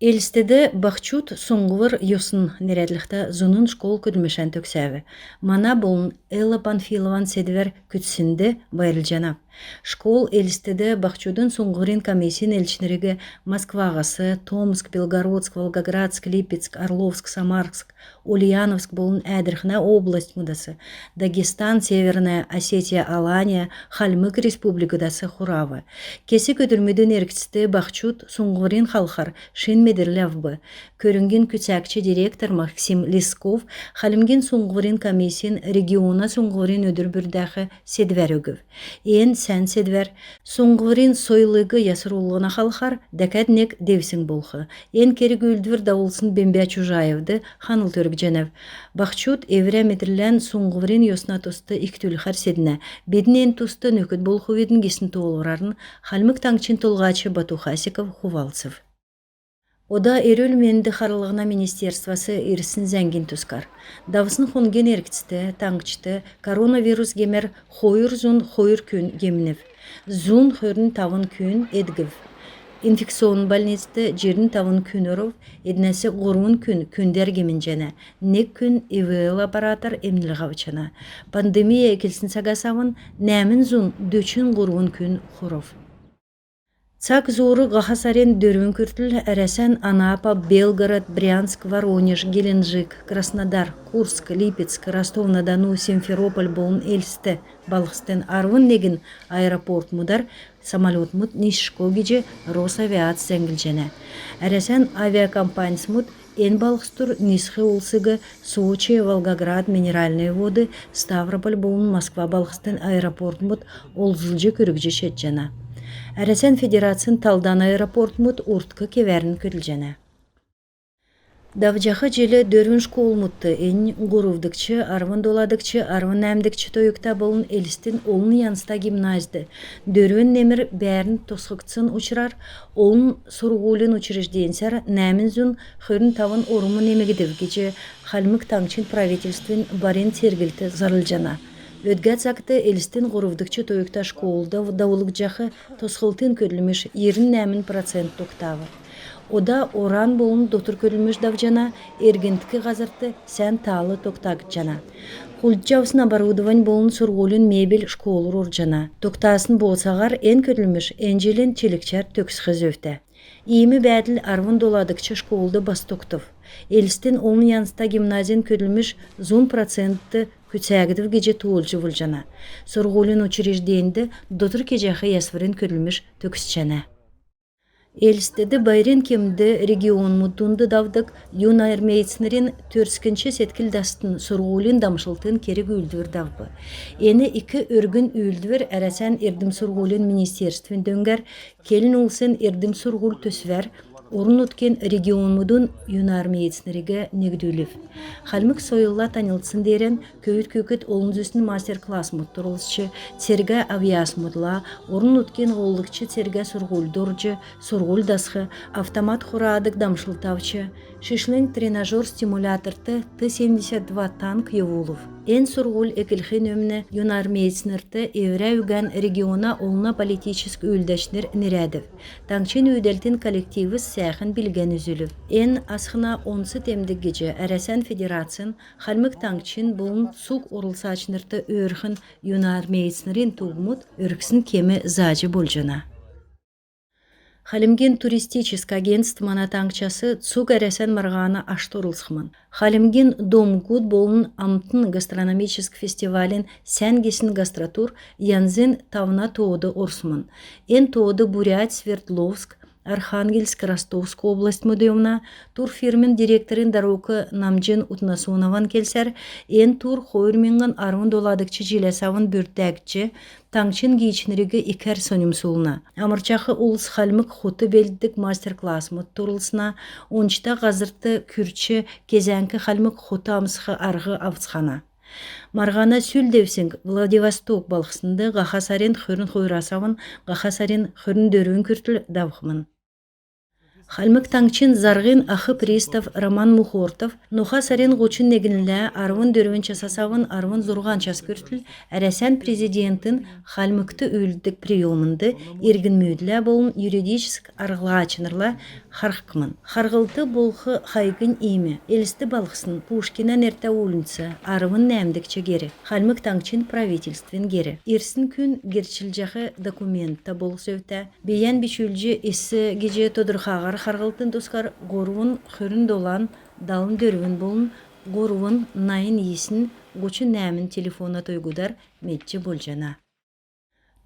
Элстеде бахчут суңгывыр йосын нередлихта зунун школ күдмешен төксәве. Мана болын Элла Панфилован седвер күтсінде байрылжанап. Школ элстеде бахчудын суңгырын комиссиян элчинереге Москвағасы, Томск, Белгородск, Волгоградск, Липецк, Орловск, Самарск, Ульяновск болын әдірхна область мудасы. Дагестан, Северная Осетия, Алания, Хальмык республикадасы хуравы. Кесі көдірмеден еркісті бахчут суңгырын халқар шин медерлявбы. Көрінген күтсәкчі директор Максим Лесков халимген суңгырын комиссиян региона суңгырын өдір бүрдәхі седвер өгів. Ен сән седвер суңгырын сойлығы ясырулығына халқар дәкәднек девсің болхы. Ен керік өлдвір дауылсын Бембя Чужаевды ханыл төрік жәнәв. Бахчут евре метрлән суңгырын йосна тосты иктүлхар седіне. Бедінен тосты нөкіт болху ведін кесін тоғылырарын халмык таңчин толғачы Батухасиков Хувалцев. Ода эрөл менді қарылығына министерствасы ирсін зәңгін тұскар. Давысын хонген еркітісті, таңғычты, коронавирус гемер хойыр зун хойыр күн гемінів. Зун хөрін тавын күн едгів. Инфекцион больницты жерін тавын күн ұрып, еднәсі ғұруын күн күндер гемін жәні. Нек күн ИВЛ аппаратар емнілғавычана. Пандемия екілсін сағасавын, нәмін зун дөчін ғұруын күн құров. Цак зоры Гахасарен дөрвін күртіл әрәсән Анапа, Белгород, Брянск, Воронеж, Геленджик, Краснодар, Курск, Липецк, Ростов-на-Дону, Симферополь болын элсті балықстен арвын неген аэропорт мұдар самолет мұд нишко геже Росавиат зәңгіл Әрәсән авиакомпанияс мұд ен балықстыр Нисхы олсығы Сочи, Волгоград, Минеральные воды, Ставрополь болын Москва балықстен аэропорт мұд олзылжы көрікжі шет жана. Әрәсән Федерациян Талдан аэропорт мұд ұртқы кеверін көрілжені. Давжақы желі дөрвін школ мұтты ен ғұрувдықчы, арвын доладықчы, арвын әмдікчі тойықта болын елістен олын янста гимназды. Дөрвін немір бәрін тосқықцын ұчырар, олын сұрғулын учрежденсер нәмін зұн хөрін тавын орымы немегедів кече халмык таңчин правительствен барен тергілті зарылжана. Өдгәт сақты елістен ғұрывдықчы тойықта школда дауылық жақы тосқылтын көрілмеш 20% тоқтавы. Ода оран болын дотыр көрілмеш давжана, ергентікі ғазырты сән талы тоқтағыт жана. Құлджавсын оборудовань болын сұрғолын мебель школыр оржана. Тоқтасын болсағар ен көрілмеш әнжелен челікчар төксіғыз өфті. Иімі бәділ арвын доладықчы школды бас тоқтыв. Елістен оның янста гимназиян көрілмеш 10% күтсәгідів геже туылжы вұлжана. Сұрғолын учреждейінді дотыр кежақы ясвырын көрілмеш төксчана. Елістеді байрен кемді регион мұттунды давдық юн армейцінерін төрскінші сеткіл дастын сұрғолын дамшылтын керек үлдівір давбы. Ені 2 өргін үлдівір әрәсән ердім сұрғолын министерствен дөңгер, келін олсын ердім сұрғол төсвер, орын өткен регион мұдын юн армейцінеріге негдулев. Халмык сойылла танылсын дерен, көйт көкіт олынзүсін мастер-класс мұттырылысчы, терге авиас мұдла, орын өткен олықчы терге сұрғолдоржы, сұрғолдасқы, автомат құрадық дамшылтавчы, шишлен тренажер стимуляторты Т-72 танк евулов. Ен сұрғол екілхен өмні юн армейцінерті евре үген региона олына политическ өлдәшнер нерәдів. Таңчин өйдәлтін коллективі сәхін білген үзіліп. Ен асқына онсы темдік геже әрәсән федерациян халмык таңчин болын сук орылсачнырты өрхін юн армейцінерін туғмұд өрксін кемі зажы болжына. Халимген туристический агентство манатаңчасы цуг әрәсән марғаны аштырылсықмын. Халимген домгуд болын амтын гастрономический фестивален сәнгесін гастротур янзен тавна тоуды орсымын. Ен тоуды Бурят, Свердловск, Архангельск, Ростовск область мұдыумна турфирмен директорын даруқы Намджин Утнасунован келсер, ен тур хойырменген арвын доладықчы желесавын бүрдәкчі таңчин гейчінірігі икер сонымсулына. Амырчақы улыс халмык хоты белдік мастер-класс мұттырылсына, ончта ғазырты күрчі кезәңкі халмык хоты амсқы арғы авцхана. Марғана сүлдевсің Владивосток балқысынды Гахасарен хөрін хойрасавын, Гахасарен хөрін дөрін күртіл давқымын. Халмык таңчин заргын ахы пристав Роман Мухортов нуха сарин гучин негинле арвын дөрвен часасавын арвын зурган час көртіл әрәсән президентін халмыкты өлдік приемынды иргін мөдлә болын юридическ арғылачынырла харқымын. Харғылты болхы хайгын име, элісті балықсын Пушкина нерта улынцы арвын нәмдікче гері, халмык таңчин правительствен гері. Ирсін күн герчілжақы документта бол сөвті, бейен бичүлжі есі геже тодырхағар харғылтын тускар горвын хүрін долан далын дөрвін болын горвын найын есін гучы нәмін телефона тойгудар метче болжана.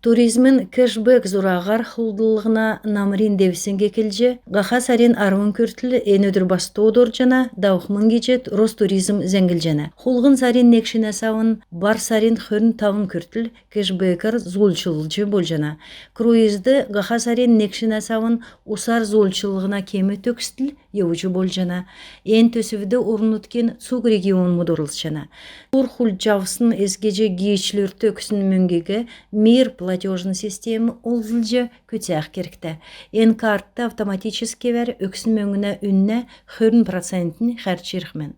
Туризмін кэшбэк зурағар хулдылығына намрин девсінге келже, ғаха сарин арвын көртілі ен өдір басты одор жана, дауқмын кечет Ростуризм зәңгіл жана. Хулғын сарин некшіне сауын, бар сарин хөрін тавын көртіл кэшбэкар золчылжы бол жана. Круизді ғаха сарин некшіне сауын усар золчылығына кемі төкстіл еужы бол жана. Ен төсівді орын өткен суг регион мұдырылс жана. Тур хулджавсын эсгеже гейчлер төксін мөңгеге мир платежный система олзылжы көтәқ керекті. Ен картта автоматически вәр өксін мөңіне үнне 40% хәрчі ирхмен.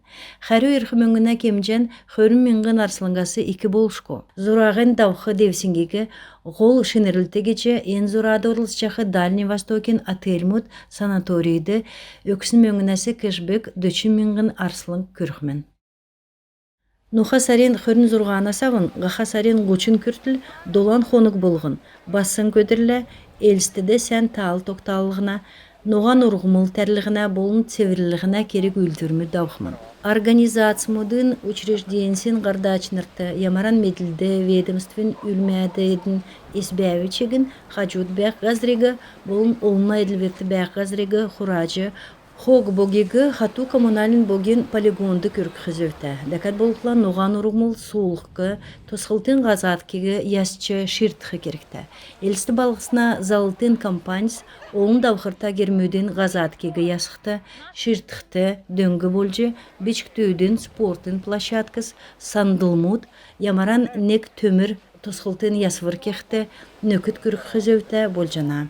Хәрі ирхі мөңіне кемжен 40 арсылыңгасы 2 болшко. Зурағын дауқы девсінгеге ғол шынырылтегече ен зурады орылсчақы Дальний Востокен Ательмут санаторийді өксін мөңінесі кэшбэк 400 арсылың көрхмен. Нуха сарин хөрін зурғана савын, ғаха сарин ғучин күртіл долан хонық болғын. Басын көдірлі, әлістіде сән тал тоқталығына, ноған ұрғымыл тәрлігіне болын цевірлігіне керек өлдірмі дауқмын. Организациямудын учрежденсин ғардачнырты, ямаран меділді ведомствен үлмәді едін есбәві чегін, хажуд бәқ ғазрегі, болын олына еділверті бәқ ғазрегі хурajы, Хог богеги хату коммуналин боген полигонды көрк хызөте. Дәкәт болықла ноған ұрғмыл суылыққы, тосқылтын ғазаткеге ясчы ширтқы керекті. Елісті балғысына залытын компанис оң дауқырта кермөден ғазаткеге ясықты, ширтқыты, дөңгі болжы, бечіктөйден спортын площадкыз, сандылмуд, ямаран нек төмір тосқылтын ясвыр кекті, нөкіт көрк хызөте болжана.